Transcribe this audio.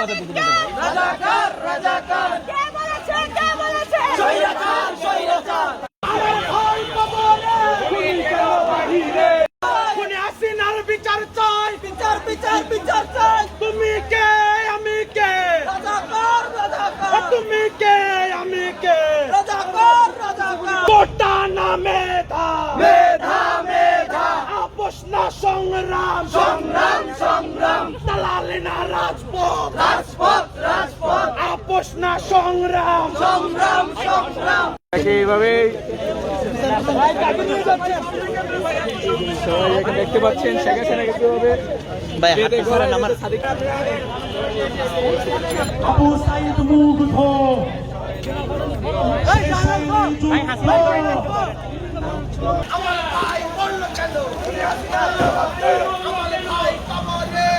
আমাদের দিকে যেতে পারে। রাজাকার রাজাকার কে বলেছে স্বৈরাচার স্বৈরাচার আরে ভাই কবরে খুনি কেন বাহিরে খুনি হাসিনার বিচার চাই বিচার বিচার বিচার চাই তুমি কে আমি কে রাজাকার রাজাকার তুমি কে আমি কে রাজাকার রাজাকার কোটা না মেধা মেধা মেধা আপোষ না সংগ্রাম সংগ্রাম সংগ্রাম দালালি না রাজপথ রাজপথ রাজপথ আপোষ না সংগ্রাম সংগ্রাম সংগ্রাম এইভাবে সবাই এখানে দেখতে পাচ্ছেন শেখ হাসিনা কিভাবে আবু সাইদ মুগ্ধ আমার ভাই বলল কেন আমার ভাই কবরে